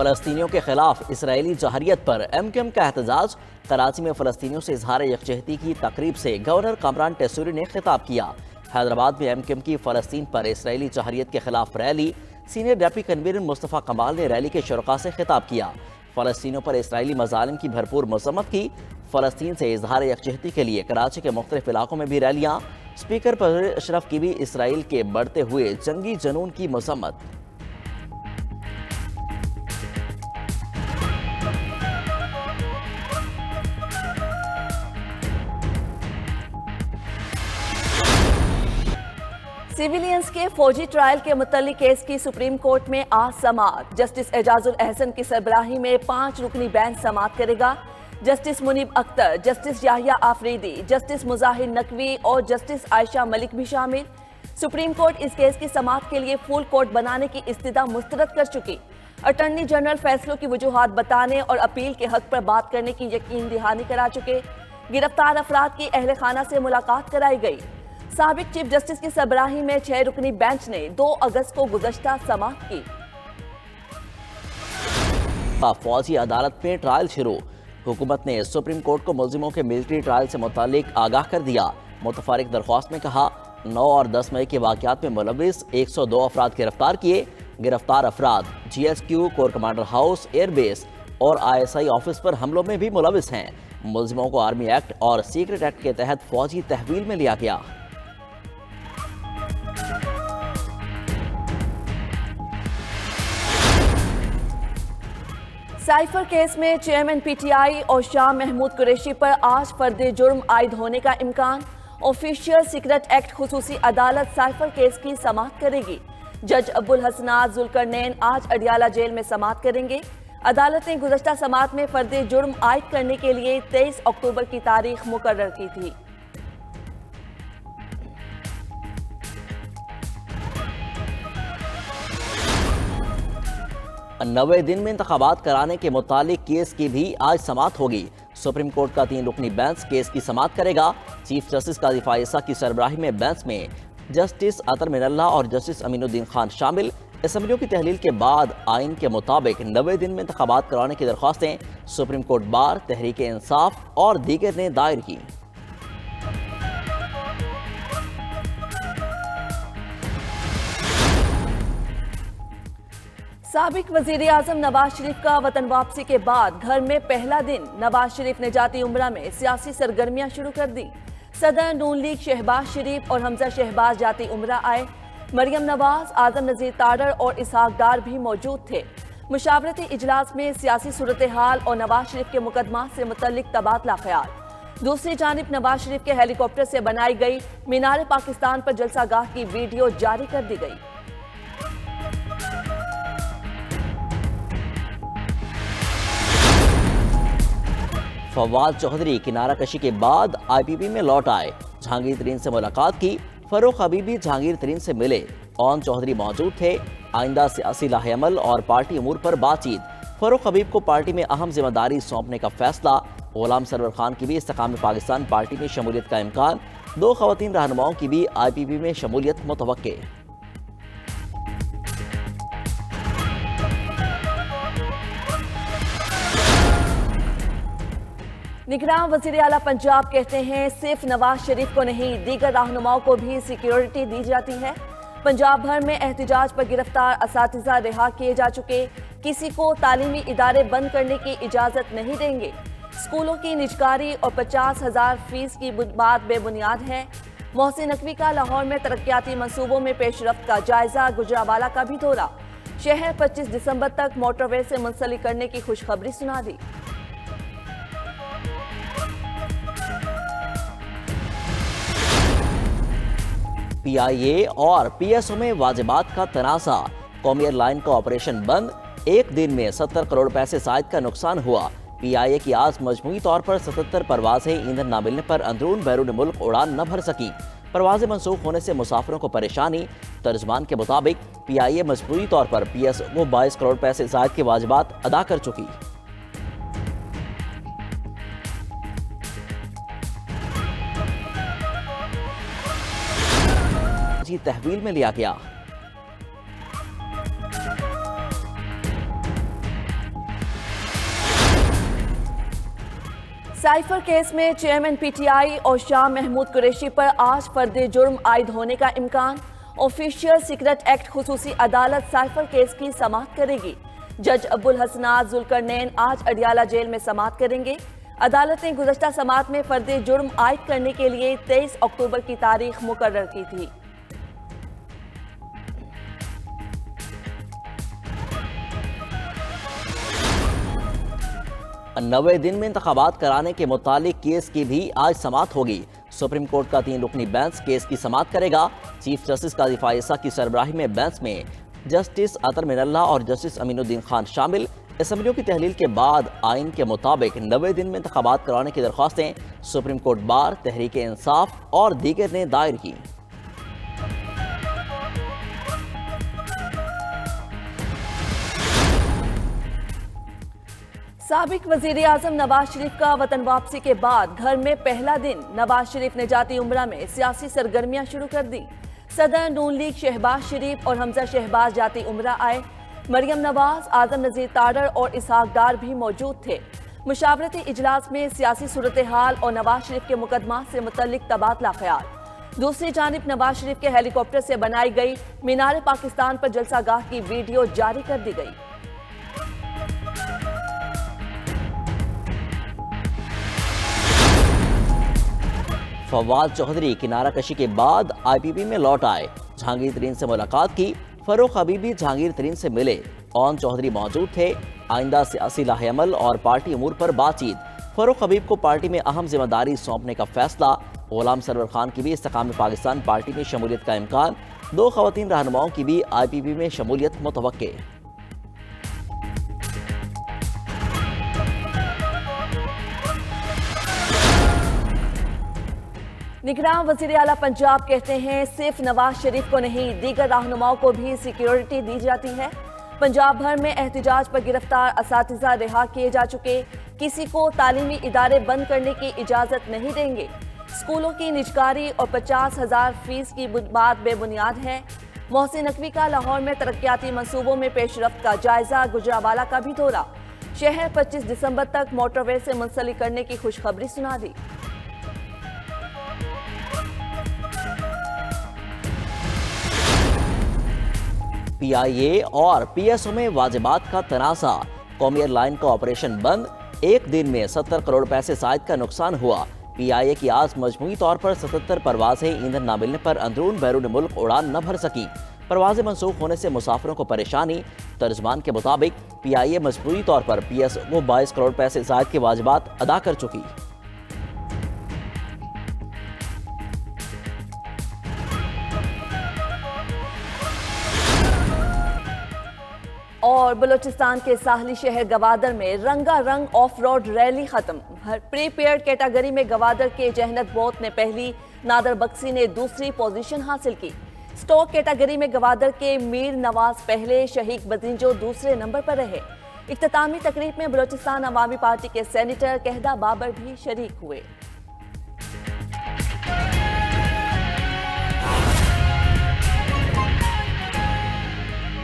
फ़लस्तीनियों के खिलाफ इसराइली जहरियत पर MQM का एहतजाज। कराची में फ़लस्तीनियों से इजहार यकजहती की तकरीब से गवर्नर कामरान टेसूरी ने खिताब किया। हैदराबाद में MQM की फ़लस्तीन पर इसराइली जहरियत के खिलाफ rally. Senior deputy convener Mustafa कमाल ने रैली के शुरका से खिताब किया। फ़लस्तीनियों पर इसराइली मज़ालिम की भरपूर मज़म्मत की। फ़लस्तीन से इजहार यकजहती के लिए कराची के मुख्तलिफ इलाकों में भी रैलियाँ। स्पीकर परवेज़ अशरफ की भी इसराइल के बढ़ते हुए जंगी जनून की मज़म्मत। सिविलियंस के फौजी ट्रायल के मुतल्लिक केस की सुप्रीम कोर्ट में आज समाअत। जस्टिस एजाजुल अहसन की सरबराही में 5 रुकनी बेंच समाअत करेगा। Justice Munib Akhtar, justice Yahya Afridi, justice Mazahar Naqvi और जस्टिस आयशा मलिक भी शामिल। सुप्रीम कोर्ट इस केस की समाअत के लिए फुल कोर्ट बनाने की इस्तदा मुस्तरद कर चुकी। अटॉर्नी जनरल फैसलों की वजूहात बताने और अपील के हक पर बात करने की यकीन दहानी करा चुके। गिरफ्तार अफराद की अहले खाना से मुलाकात कराई गई। साबिक चीफ जस्टिस की सरबराही में 6 रुकनी बेंच ने 2 अगस्त को गुज़श्ता समाअत की। फौजी अदालत में ट्रायल शुरू। हुकूमत ने सुप्रीम कोर्ट को मुल्जिमों के मिलिट्री ट्रायल से मुतालिक आगाह कर दिया। मुतफारिक दरख्वास्त में कहा 9 और 10 मई के वाक़यात में मुलविस 102 अफराद गिरफ्तार किए। गिरफ्तार अफराद GSQ, core commander house, airbase और ISI ऑफिस पर हमलों में भी मुलविस हैं। मुल्जिमों को आर्मी एक्ट और सीक्रेट एक्ट के तहत फौजी तहवील में लिया गया। साइफर केस में चेयरमैन PTI और शाह महमूद कुरैशी पर आज फर्द जुर्म आयद होने का इम्कान। ऑफिशियल सीक्रेट एक्ट खुसूसी अदालत साइफर केस की समाअत करेगी। जज अब्दुल हसनात जुल्करनैन आज अडियाला जेल में समाअत करेंगे। अदालत ने गुज़श्ता समाअत में फर्द जुर्म आयद करने के लिए 23 अक्टूबर की तारीख मुकर्रर की थी। नवे दिन में इंतखाबात कराने के मुतालिक केस की भी आज समाअत होगी। सुप्रीम कोर्ट का 3 रुकनी बेंच केस की समाअत करेगा। चीफ जस्टिस काजी फायसा की सरबराही में बेंच में जस्टिस अतर मिनल्ला और जस्टिस अमीनुद्दीन खान शामिल। असम्बलियों की तहलील के बाद आइन के मुताबिक 90 दिन में इंतखाबात कराने की दरख्वास्तें supreme court bar, Tehreek Insaf और दीगर ने दायर की। साबिक वजीर आजम नवाज शरीफ का वतन वापसी के बाद घर में पहला दिन। नवाज शरीफ ने जाती उम्रा में सियासी सरगर्मियां शुरू कर दी। सदर नून लीग शहबाज शरीफ और हमजा शहबाज जाती उम्रा आए। मरियम नवाज, आजम नजीर ताडर और इसहाक डार भी मौजूद थे। मुशावरती इजलास में सियासी सूरत हाल और नवाज शरीफ के मुकदमा से मुतल्लिक तबादला ख्याल। दूसरी जानिब नवाज शरीफ के हेलीकॉप्टर से बनाई गई मीनार पाकिस्तान पर जलसागाह की वीडियो जारी कर दी गई। फवाद चौधरी किनारा कशी के बाद IPP में लौट आए। जहांगीर तरीन से मुलाकात की। फरूख हबीबी जहांगीर तरीन से मिले। ओन चौधरी मौजूद थे। आइंदा सियासी लाहेअमल और पार्टी अमूर पर बातचीत। फरूख हबीब को पार्टी में अहम जिम्मेदारी सौंपने का फैसला। गुलाम सरवर खान की भी इस्तेकाम पाकिस्तान पार्टी में शमूलियत का इम्कान। 2 खवातीन रहनुमाओं की भी IPP में शमूलियत मुतवक्के। निगरान वज़ीर आला पंजाब कहते हैं सिर्फ नवाज शरीफ को नहीं दीगर रहनुमाओं को भी सिक्योरिटी दी जाती है। पंजाब भर में एहतिजाज पर गिरफ्तार असातिज़ा रिहा किए जा चुके। किसी को तालीमी इदारे बंद करने की इजाज़त नहीं देंगे। स्कूलों की निजकारी और 50,000 फीस की बात बेबुनियाद है। मोहसिन नकवी का लाहौर में तरक्याती मंसूबों में पेशरफ्त का जायजा। गुजरावाला का भी दौरा। शहर 25 दिसंबर तक मोटरवे से मुंसलिक करने की खुशखबरी सुना दी। PIA और PSO में वाजिबात का तनाज़ा। कौमी एयरलाइन का ऑपरेशन बंद। एक दिन में 70 करोड़ पैसे जायद का नुकसान हुआ। PIA की आज मजमूई तौर पर 77 परवाजें ईंधन न मिलने पर अंदरून बैरून मुल्क उड़ान न भर सकी। परवाजें मनसूख होने से मुसाफिरों को परेशानी। तर्जमान के मुताबिक PIA मजबूरी तौर पर PSO को 22 करोड़ पैसे जायद के वाजिबात अदा कर चुकी। तहवील में लिया गया। साइफर केस में चेयरमैन पीटीआई और शाह महमूद कुरैशी पर आज फर्द जुर्म आयद होने का इम्कान। ऑफिशियल सीक्रेट एक्ट खुसूसी अदालत साइफर केस की समाअत करेगी। जज अब्दुल हसनात जुल्करनैन आज अडियाला जेल में समाअत करेंगे। अदालत ने गुज़श्ता समाअत में फर्द जुर्म आयद करने के लिए 23 अक्टूबर की तारीख मुकर्रर की थी। नवे दिन में इंतखाबात कराने के मुतालिक केस की भी आज समाअत होगी। सुप्रीम कोर्ट का 3 रुकनी बेंच केस की समाअत करेगा। चीफ जस्टिस काजी फायसा की सरबराही में बेंच में जस्टिस अतर मिनल्ला और जस्टिस अमीनुद्दीन खान शामिल। असम्बलियों की तहलील के बाद आइन के मुताबिक 90 दिन में इंतखाबात कराने की दरख्वास्तें supreme court bar, Tehreek Insaf और दीगर ने दायर की। साबिक वजीर आजम नवाज शरीफ का वतन वापसी के बाद घर में पहला दिन। नवाज शरीफ ने जाती उम्रा में सियासी सरगर्मियां शुरू कर दी। सदर नून लीग शहबाज शरीफ और हमजा शहबाज जाती उम्रा आए। मरियम नवाज, आजम नजीर ताडर और इसहाक डार भी मौजूद थे। मुशावरती इजलास में सियासी सूरत हाल और नवाज शरीफ के मुकदमा से मुतल्लिक तबादला ख्याल। दूसरी जानिब नवाज शरीफ के हेलीकॉप्टर से बनाई गई मीनार पाकिस्तान पर जलसागाह की वीडियो जारी कर दी गई। फवाद चौधरी किनारा कशी के बाद आईपीपी में लौट आए। जहांगीर तरीन से मुलाकात की। फरूख हबीबी जहांगीर तरीन से मिले। ओन चौधरी मौजूद थे। आइंदा सियासी लाहेअमल और पार्टी अमूर पर बातचीत। फरूख हबीब को पार्टी में अहम जिम्मेदारी सौंपने का फैसला। गुलाम सरवर खान की भी इस्तेकाम पाकिस्तान पार्टी में शमूलियत का इम्कान। 2 खवातीन रहनुमाओं की भी आईपीपी में शमूलियत मुतवक्के। निगरान वजीर आला पंजाब कहते हैं सिर्फ नवाज शरीफ को नहीं दीगर रहनुमाओं को भी सिक्योरिटी दी जाती है। पंजाब भर में एहतिजाज पर गिरफ्तार असातिज़ा रिहा किए जा चुके। किसी को तालीमी इदारे बंद करने की इजाज़त नहीं देंगे। स्कूलों की निजकारी और 50,000 फीस की बात बेबुनियाद है। मोहसिन नकवी का लाहौर में तरक्याती मंसूबों में पेशरफ्त का जायजा। गुजरावाला का भी दौरा। शहर 25 दिसंबर तक मोटरवे से मुंसलिक करने की खुशखबरी सुना दी। पीआईए और पीएसओ में वाजिबात का तनाज़ा। कौमी एयरलाइन का ऑपरेशन बंद। एक दिन में 70 करोड़ पैसे साइद का नुकसान हुआ। पीआईए की आज मजमूई तौर पर 77 परवाजें ईंधन न मिलने पर अंदरून बैरून मुल्क उड़ान न भर सकी। परवाजें मनसूख होने से मुसाफिरों को परेशानी। तर्जमान के मुताबिक पीआईए मजबूरी तौर पर पीएसओ को 22 करोड़ पैसे साइद के वाजिबात अदा कर चुकी। और बलूचिस्तान के साहली शहर गवादर में रंगारंग ऑफ रोड रैली खत्म। प्रीपेयर्ड कैटेगरी में गवादर के जहनत बोत ने पहली, नादर बक्सी ने दूसरी पोजीशन हासिल की। स्टॉक कैटेगरी में गवादर के मीर नवाज पहले, शहीक बजींजो दूसरे नंबर पर रहे। इख्तितामी तकरीब में बलूचिस्तान अवामी पार्टी के सेनेटर कहदा बाबर भी शरीक हुए।